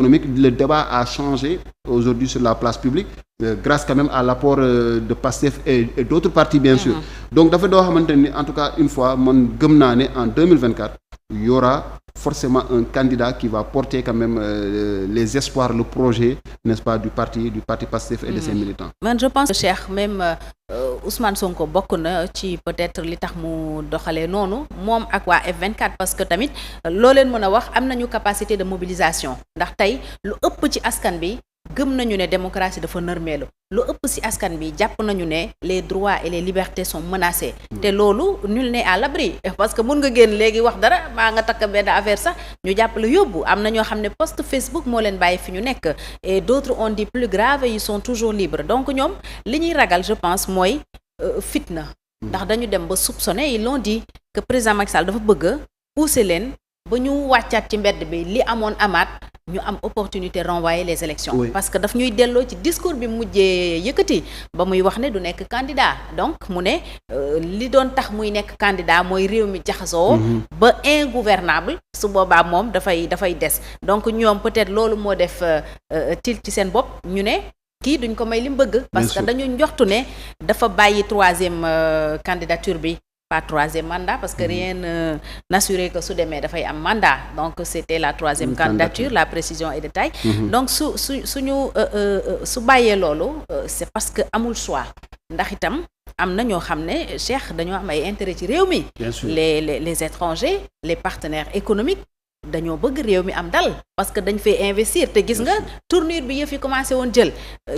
économique. Le débat a changé aujourd'hui sur la place publique grâce quand même à l'apport de PASTEF et d'autres partis bien sûr. Donc dafa doo xamante ni en tout cas une fois man gëm naa ne en 2024 il y aura forcément un candidat qui va porter quand même les espoirs, le projet, n'est-ce pas, du parti PASTEF et de ses militants. Man je pense que Cheikh même Ousmane Sonko bokk na ci peut-être li tax mu doxalee noonu moom ak waa F24 parce que tamit loo leen mën a wax am nañu capacité de mobilisation ndax tey lu ëpp ci askan bi gëm nañu ne démocratie dafa nërmeelu lu ëpp ci askan bi jàpp nañu ne les droits et les libertés sont menacés te loolu nul n'est à l'abri parce que mun nga génn léegi wax dara maa nga takk benn affaire sax ñu jàpp la yóbbu am na ñoo xam ne post Facebook moo leen bàyyi fi ñu nekk et d'autres ont dit plus grave et ils sont toujours libres donc ñoom li ñuy ragal je pense mooy fitna ndax dañu dem ba soupçonner ils l'ont dit que président Macky Sall dafa bëgg a pousser leen ba ñu wàccaat ci mbedd bi li amoon amaat ñu am opportunité renvoyer les élections parce que daf ñuy delloo ci discours bi mujjee yëkkati ba muy wax ne du nekk candidat donc mu ne li doon tax muy nekk candidat mooy réew mi jaxasoo ba ingouvernable su boobaa moom dafay des donc ñoom peut-être loolu moo def tilt ci seen bopp ñu ne kii duñ ko may li mu bëgg parce que dañu njoxtu ne dafa bàyyi troisième candidature bi pas troisième mandat parce que rien n'assurait que su demee dafay am mandat donc c'était la troisième candidature la précision est de taille donc su bàyyee loolu c'est parce que amul choix ndax itam am na ñoo xam ne Cheikh dañoo am ay intérêt ci réew mi les étrangers les partenaires économiques dañoo bëgg réew mi am dal parce que dañ fay investir te gis nga tournure bi yëf yi commencé woon jël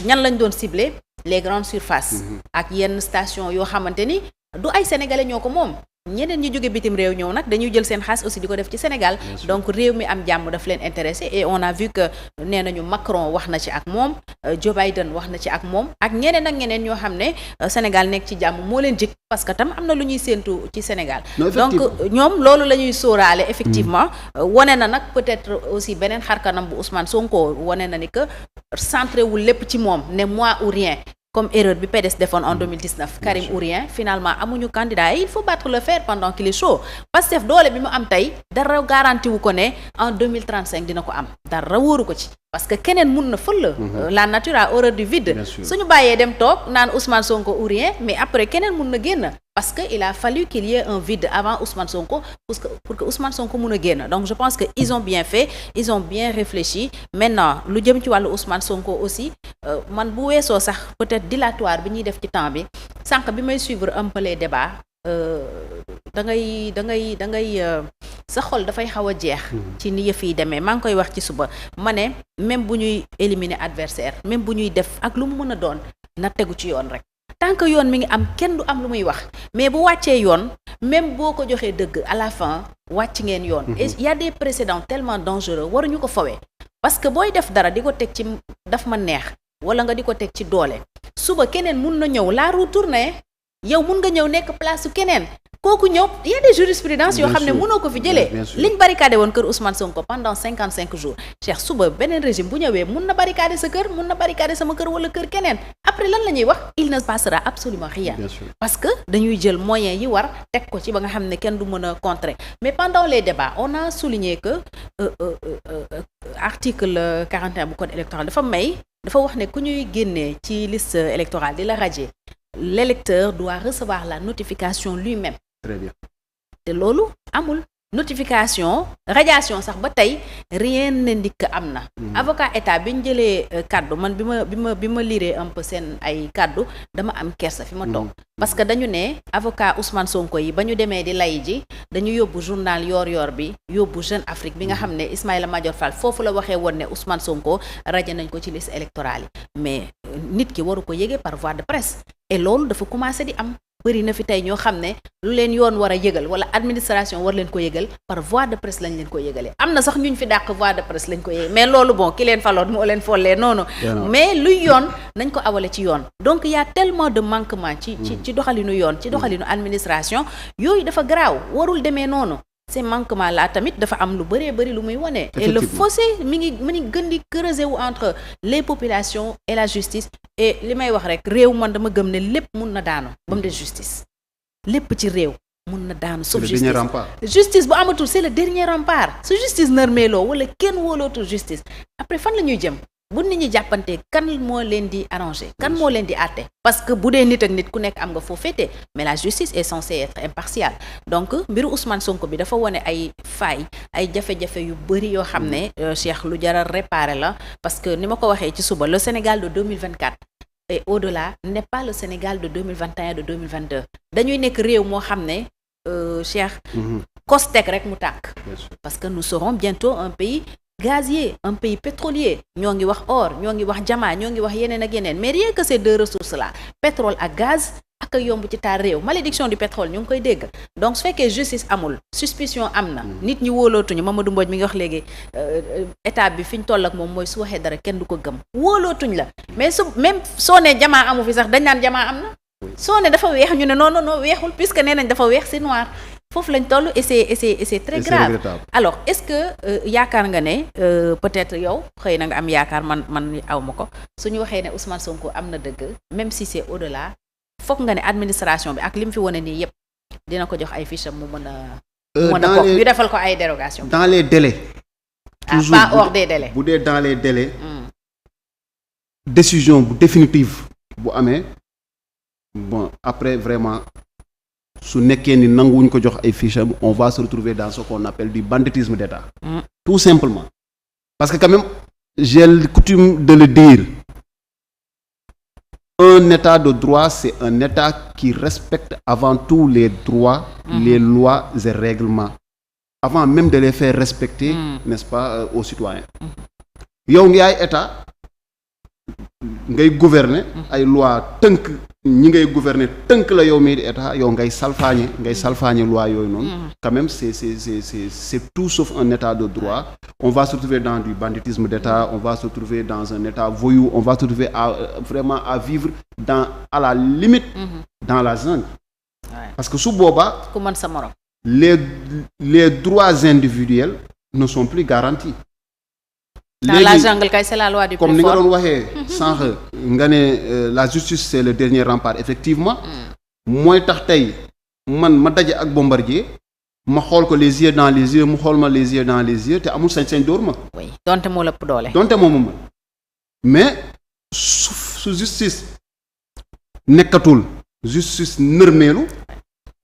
ñan lañ doon cibler les grandes surfaces ak yenn station yoo xamante ni du ay sénégalais ñoo ko moom ñeneen ñi jóge bitim réew ñëw nag dañuy jël seen xaalis aussi di ko def ci Sénégal donc réew mi am jàmm daf leen intéressé et on a vu que nee nañu Macron wax na ci ak moom Joe Biden wax na ci ak moom ak ñeneen ñoo xam ne Sénégal nekk ci jàmm moo leen jik parce que tam am na lu ñuy séentu ci Sénégal donc ñoom loolu la ñuy sóoraale effectivement wane na nag peut-être aussi beneen xarkanam bu Ousmane Sonko wane na ni que centré wul lépp ci moom ne moi ou rien comme erreur bi PDS defoon en 2019 Karim ou rien finalement amuñu candidat il faut battre le fer pendant qu'il est chaud Pastef doole bi mu am tey dara garanti wu ko ne en 2035 dina ko am dara wóoru ko ci parce que keneen mun na fël la nature a horreur du vide suñu bàyyee dem toog naan Ousmane Sonko ou rien mais après keneen mun na génn parce que il a fallu qu'il y ait un vide avant Ousmane Sonko pour que Ousmane Sonko mun a génn donc je pense que ils ont bien fait ils ont bien réfléchi maintenant lu jëm ci wàllu Ousmane Sonko aussi man bu weesoo sax peut-être dilatoire bi ñuy def ci temps bi sànq bi may suivre un peu les débats da ngay sa xol dafay xaw a jeex ci ni yëf yi demee maa ngi koy wax ci suba ma ne même bu ñuy éliminer adversaire même bu ñuy def ak lu mu mën a doon na tegu ci yoon rek tant que yoon mi ngi am kenn du am lu muy wax mais bu wàccee yoon même boo ko joxee dëgg à la fin wàcc ngeen yoon et il y a des précédents tellement dangereux waruñu ko fowee parce que booy def dara di ko teg ci daf ma neex wala nga di ko teg ci doole suba keneen mun na ñëw la roue tourner yow mun nga ñëw nekk place su keneen kooku ñëw y a des jurisprudences yoo xam ne mënoo ko fi jëlee liñ barricadé woon kër Ousmane Sonko pendant 55 jours Cheikh suba beneen régime bu ñëwee mun na barricadé sa kër mun na barricadé sama kër wala kër keneen après lan la ñuy wax il ne passera absolument rien parce que dañuy jël moyens yi war teg ko ci ba nga xam ne kenn du mën a contrer mais pendant les débats on a souligné que article 41 bu code électoral dafa wax ne ku ñuy génnee ci liste électorale di la radier l'électeur doit recevoir la notification lui-même. Très bien. te loolu amul notification radiation sax ba tey rien n'indique am na. avocat état bi ñu jëlee kaddu man bi ma lire un peu seen ay kaddu dama am kersa fi ma toog. parce que dañu ne avocat Ousmane Sonko yi ba ñu demee di lay ji dañu yóbbu journal Yoor bi yóbbu Jeune Afrique bi nga xam ne Ismaïla Madior Fall foofu la waxee woon ne Ousmane Sonko rajo nañ ko ci liste électorale yi mais nit ki waru ko yëgee par voie de presse et loolu dafa commencé di am. bëri na fi tey ñoo xam ne lu leen yoon war a yëgal wala administration war leen ko yëgal par voie de presse lañ leen ko yëgalee am na sax ñuñ fi dàq voie de presse lañ ko yëgal mais loolu bon ki leen faloon moo leen follee noonu mais luy yoon nañ ko awale ci yoon donc y a tellement de manquement ci doxalinu yoon ci doxalinu administration yooyu dafa garaaw warul demee noonu ces manquements là tamit dafa am lu bëree bëri lu muy wone et le fossé mi ngi gën di creuser wu entre les populations et la justice et li may wax rek réew man dama gëm ne lépp mun na daanu ba mu des justice lépp ci réew mun na daanu sauf justice. C'est le dernier rempart. Justice bu amatul c'est le dernier rempart su justice nërmeeloo wala kenn wóolootul justice après fan la ñuy jëm bu nit ñi jàppante kan moo leen di arranger kan moo leen di àtte parce que bu dee nit ak nit ku nekk am nga foo féete mais la justice est censée être impartiale donc mbiru Ousmane Sonko bi dafa wone ay failles ay jafe-jafe yu bëri yoo xam ne Cheikh lu jaral réparer la parce que ni ma ko waxee ci suba le Sénégal de 2024 et au-delà n'est pas le Sénégal de 2021 de 2022 dañuy nekk réew moo xam ne Cheikh kostek rek mu tàkk parce que nous serons bientôt un pays gazier un pays pétrolier ñoo ngi wax or ñoo ngi wax diamant ñoo ngi wax yeneen ak yeneen mais rien que ces deux ressources là pétrole ak gaz ak yomb ci taal réew malédiction du pétrole ñu ngi koy dégg donc su fekkee justice amul suspicion am na nit ñi wóolootuñu Mamadou Mbodj mi ngi wax léegi état bi fi ñu toll ak moom mooy su waxee dara kenn du ko gëm wóolootuñ la mais su même soo ne diamant amu fi sax dañ naan diamant am na soo ne dafa weex ñu ne non weexul puisque nee nañ dafa weex c'est noir foofu lañ toll et c'est très grave alors est-ce que yaakaar nga ne peut-être yow xëy na nga am yaakaar man aw ma ko suñu waxee ne Ousmane Sonko am na dëgg même si c'est au-delà foog nga ne administration bi ak li mu fi wane nii yépp dina ko jox ay fiches mu mën a bokk ñu defal ko ay dérogations dans les délais toujours pas hors des délais bu dee dans les délais décision bu définitive bu amee bon après vraiment su nekkee ni nanguwuñ ko jox ay fiches on va se retrouver dans ce qu'on appelle du banditisme d'État tout simplement parce que quand même j'ai coutume de le dire un État de droit c'est un État qui respecte avant tout les droits les lois et règlements avant même de les faire respecter n'est-ce pas aux citoyens yow ngi ay État ngay gouverner ay loi tënk ñi ngay gouverner tënk la yow mii di état yow ngay salfaañe loi yooyu noonu quand même c'est tout sauf un état de droit on va se retrouver dans du banditisme d'état on va se retrouver dans un état voyou on va se retrouver vraiment à vivre à la limite dans la jungle parce que su boobaa ku mën sa morom les droits individuels ne sont plus garantis dans la jungle kay c'est la loi du plus fort comme ni nga doon waxee sànq nga ne la justice c'est le dernier rempart effectivement mooy tax tey man ma daje ak Bombardier ma xool ko les yeux dans les yeux mu xool ma les yeux dans les yeux te amul sañ-sañ dóor ma. oui donte moo la ëpp doole. donte moo ma mais su justice nekkatul justice nërmeelu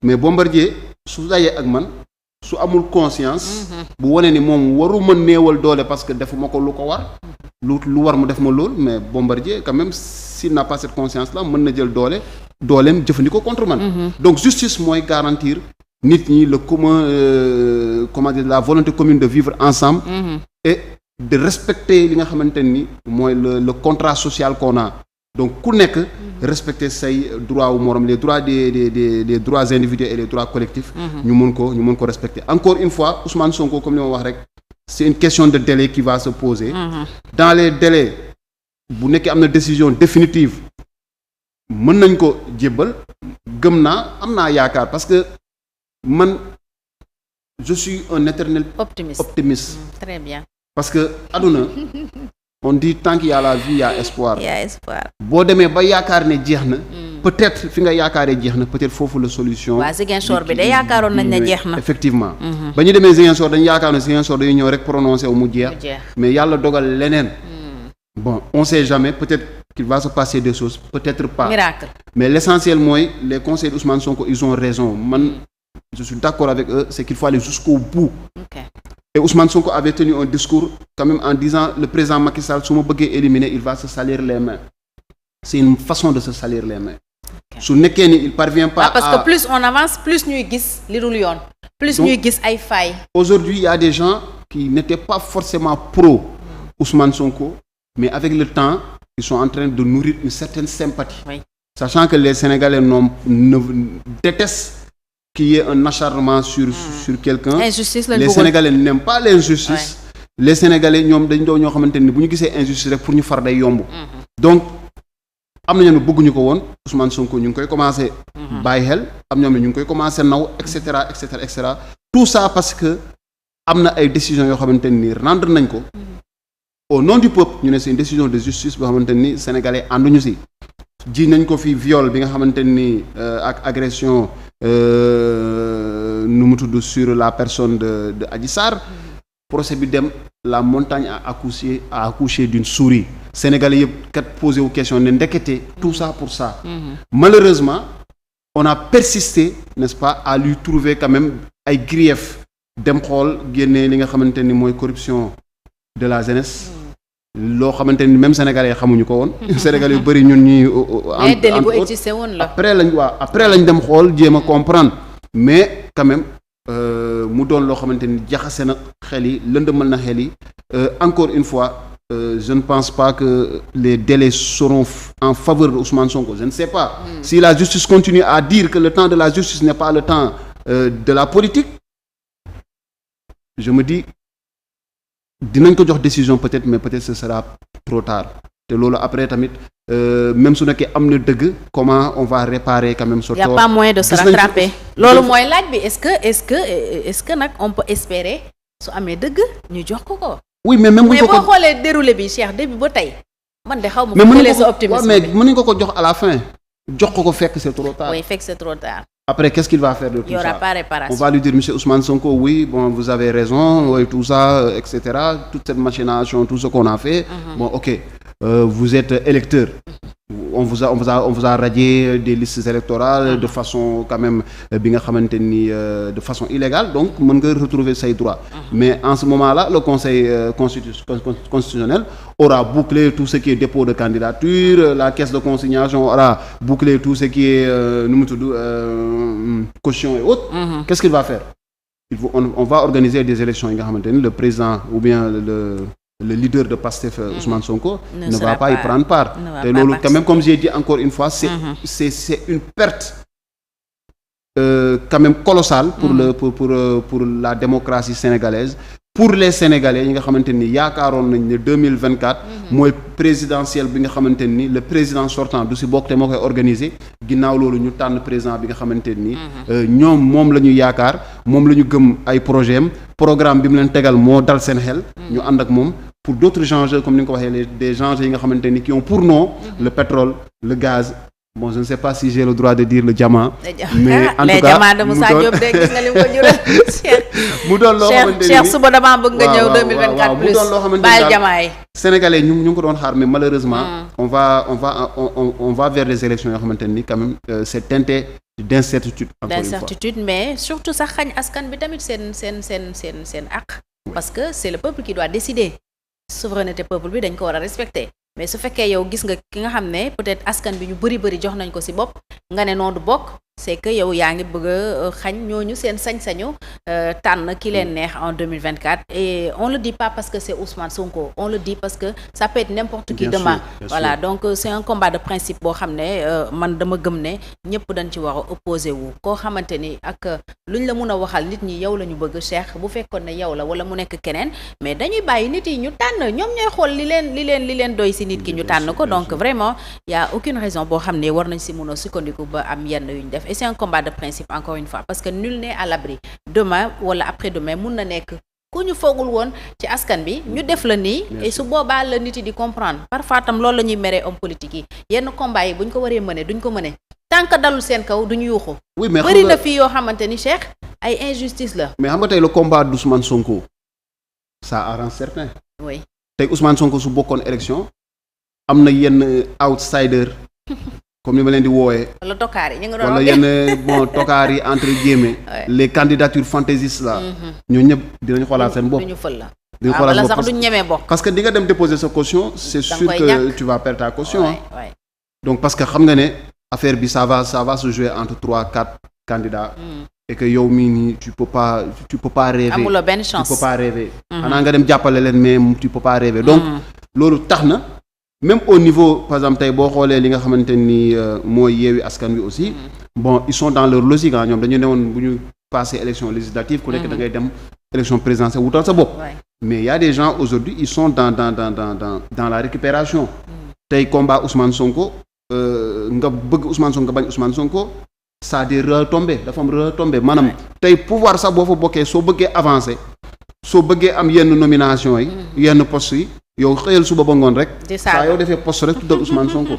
mais Bombardier su dajee ak man. su amul conscience bu wane ni moom waruma néewal doole parce que defuma ko lu ko war lu war mu def ma lool mais Bombardier quand même s'il n'a pas cette conscience là mën na jël dooleem jëfandikoo contre man donc justice mooy garantir nit ñi le commun comment dire la volonté commune de vivre ensemble et de respecter li nga xamante ni mooy le contrat social qu'on a donc ku nekk respecter say droits wu morom les droits des droits individuels et les droits collectifs ñu mën ko respecter encore une fois Ousmane Sonko comme li ma wax rek c'est une question de délai qui va se poser dans les délais bu nekkee am na décision définitive mën nañ ko jébbal gëm naa am naa yaakaar parce que man je suis un éternel optimiste très bien parce que àdduna on dit tant qu'il y a la vie il y a espoir. Il y a espoir. boo demee ba yaakaar ne jeex na. peut-être fi nga yaakaaree jeex na peut-être foofu la solution. waa Ziguinchor bi de yaakaaroon nañ ne jeex na. effectivement. ba ñu demee Ziguinchor dañu yaakaar ne Ziguinchor dañuy ñëw rek prononcé wu mu jeex. mais yàlla dogal leneen. bon on sait jamais peut-être qu'il va se passer des choses peut-être pas. miracle. l'essentiel mooy les conseils d'Ousmane Sonko ils ont raison man je suis d'accord avec eux c'est qu'il faut aller jusqu'au bout. Okay. Et Ousmane Sonko avait tenu un discours quand même en disant le président Macky Sall su ma bëggee éliminer il va se salir les mains c'est une façon de se salir les mains su nekkee ni il parvient pas parce que plus on avance plus ñuy gis li dul yoon plus ñuy gis ay failles aujourd'hui il y a des gens qui n'étaient pas forcément pro Ousmane Sonko mais avec le temps ils sont en train de nourrir une certaine sympathie sachant que les Sénégalais détestent qu'il y ait un acharnement sur quelqu'un. Les Sénégalais n'aiment pas l'injustice. Les Sénégalais ñoom dañ doon ñoo xamante ni bu ñu gisee injustice rek pour ñu far day yomb. donc am na ñoo bëgguñu ko woon Ousmane Sonko ñu ngi koy commencer bàyyi xel am ñoom ñu ngi koy commencer naw et cetera et cetera et cetera tout ça parce que am na ay décisions yoo xamante ni rendre nañ ko au nom du peuple ñu ne c'est une décision de justice boo xamante ni Sénégalais ànduñu ci. ji nañ ko fi viol bi nga xamante ni ak agression nu mu tudd sur la personne de Adji Sarr procès bi dem la montagne a accouché d'une souris sénégalais yëpp kat posé wu question ne ndekete tout ça pour ça malheureusement on a persisté n'est-ce pas à lui trouver quand même ay griefs dem xool génne li nga xamante ni mooy corruption de la jeunesse loo xamante ni même sénégalais xamuñu ko woon sénégalais yu bëri ñun ñuy après lañ dem xool jéem a comprendre mais quand même mu doon loo xamante ni jaxase na xel yi lëndëmal na xel yi encore une fois je ne pense pas que les délais seront en faveur de Ousmane Sonko je ne sais pas si la justice continue à dire que le temps de la justice n'est pas le temps de la politique je me dis dinañ ko jox décision peut-être mais peut-être ce sera trop tard te loolu après tamit même su nekkee am na dëgg comment on va réparer quand même ce tort. Y a pas moyen de se rattraper. loolu mooy laaj bi est-ce que nag on peut espérer su amee dëgg ñu jox ko. oui mais même bu ñu ko mais boo xoolee déroulé bi Cheikh début ba tey man de xaw ma. mais mën sa optimisme mais mën nañu ko jox à la fin jox ko fekk c'est trop tard. oui fekk c'est trop tard. Après, qu'est-ce qu'il va faire de tout ça? Il n'y aura pas réparation. On va lui dire, monsieur Ousmane Sonko, oui, bon, vous avez raison, oui, tout ça, etc. Toute cette machination, tout ce qu'on a fait. Bon, ok, vous êtes électeur. On vous a radié des listes électorales de façon quand même de façon illégale, donc on peut retrouver ses droits. Mais en ce moment-là, le Conseil constitutionnel aura bouclé tout ce qui est dépôt de candidature, la caisse de consignation aura bouclé tout ce qui est caution et autres. Qu'est-ce qu'il va faire? On va organiser des élections. Le président ou bien le leader de Pastef Ousmane Sonko ne va pas y prendre part. Et quand même, comme j'ai dit encore une fois, c'est une perte quand même colossale pour la démocratie sénégalaise. Pour les Sénégalais yi nga xamante ni yaakaaroon nañ ne 2024 mooy présidentiel bi nga xamante ni le président sortant du si bokk te moo koy organiser ginnaaw loolu ñu tànn président bi nga xamante ni ñoom moom la ñu yaakaar moom la ñu gëm ay projet am programme bi mu leen tegal moo dal seen xel ñu ànd ak moom pour d'autres enjeux comme ni nga ko waxee des enjeux yi nga xamante ni qui ont pour nom le pétrole le gaz. Bon, je ne sais pas si j'ai le droit de dire le diamant. Mais en tout cas, diamants de Moussa Diop de gis nga li mu ko jural. mu doon loo xamante ni Cheikh suba damaa bëgg nga ñëw 2024 plus. mu doon loo xamante bàyyi diamants yi. Sénégalais ñu ngi ko doon xaar mais malheureusement. on va vers des élections yoo xamante ni quand même c'est teinté d'incertitude. D'incertitude mais surtout sax xañ askan bi tamit seen àq. parce que c'est le peuple qui doit décider. Souveraineté peuple bi dañ ko war a respecter. mais su fekkee yow gis nga ki nga xam ne peut-être askan bi ñu bëri jox nañ ko ci bopp nga ne noonu bokk c'est que yow yaa ngi bëgg a xañ ñooñu seen sañ-sañu tànn ki leen neex en 2024 et on le dit pas parce que c'est Ousmane Sonko on le dit parce que ça peut être n'importe qui demain voilà donc c'est un combat de principe boo xam ne man dama gëm ne ñëpp dañ ci war a opposé wu koo xamante ni ak luñ la mun a waxal nit ñi yow la ñu bëgg Cheikh bu fekkoon ne yow la wala mu nekk keneen mais dañuy bàyyi nit yi ñu tànn ñoom ñooy xool li leen doy ci nit ki ñu tànn ko donc vraiment y a aucune raison boo xam ne war nañ ci mun a sukkandiku ba am yenn yu ñu def et c'est un combat de principe encore une fois parce que nul n'est à l'abri demain wala après-demain mun na nekk ku ñu foogul woon ci askan bi ñu def la nii et su boobaa la nit yi di comprendre parfois tam loolu la ñuy meree homme politique yi yenn combat yi bu ñu ko waree mëne duñ ko mëne tant que dalul seen kaw duñu yuuxu bëri na fii yoo xamante ni Cheikh ay injustice la mais xam nga tey le combat d'Ousmane Sonko ça arrange certains oui tey Ousmane Sonko su bokkoon élection am na yenn outsider comme ni ma leen di woowee. wala tokaar yi ñu ngi doon wala yenn bon tokaar yi entre guillemets. les candidatures fantaisistes là. ñooñu ñëpp dinañ xoolaat seen bopp. duñu fël la. dinañ xoolaat wala sax duñ ñemee bokk. parce que di nga dem déposer sa caution. c'est sûr que tu vas perdre ta caution. donc parce que xam nga ne affaire bi ça va se jouer entre 3-4 candidats. et que yow mii nii tu peux pas rêver. amuloo benn chance tu peux pas rêver. xanaa nga dem jàppale leen mais tu peux pas rêver. donc loolu tax na. même au niveau par exemple tey boo xoolee li nga xamante ni mooy Yewwi Askan Wi aussi bon ils sont dans leur logique ñoom dañu newoon bu ñu passé élection législative ku nekk da ngay dem élection présidentielle wutal sa bopp mais il y a des gens aujourd'hui ils sont dans la récupération tey combat Ousmane Sonko nga bëgg Ousmane Sonko nga bañ Ousmane Sonko ça a des retombées dafa am retombées maanaam tey pouvoir sax boo fa bokkee soo bëggee avancer soo bëggee am yenn nomination yi yenn postes yi yow xëyal suba ba ngoon rek. saa yow defee poste rek tuddal Ousmane Sonko.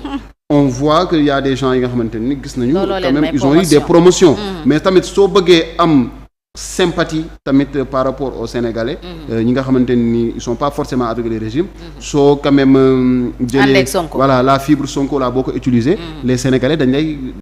on voit que y a des gens yi nga xamante ni gis nañu. quand même ils ont eu des promotions. mais tamit soo bëggee am sympathie tamit par rapport aux Sénégalais. ñi nga xamante ni ils sont pas forcément avec le régime. soo quand même jëlee voilà la fibre Sonko la boo ko utiliser. les Sénégalais dañ lay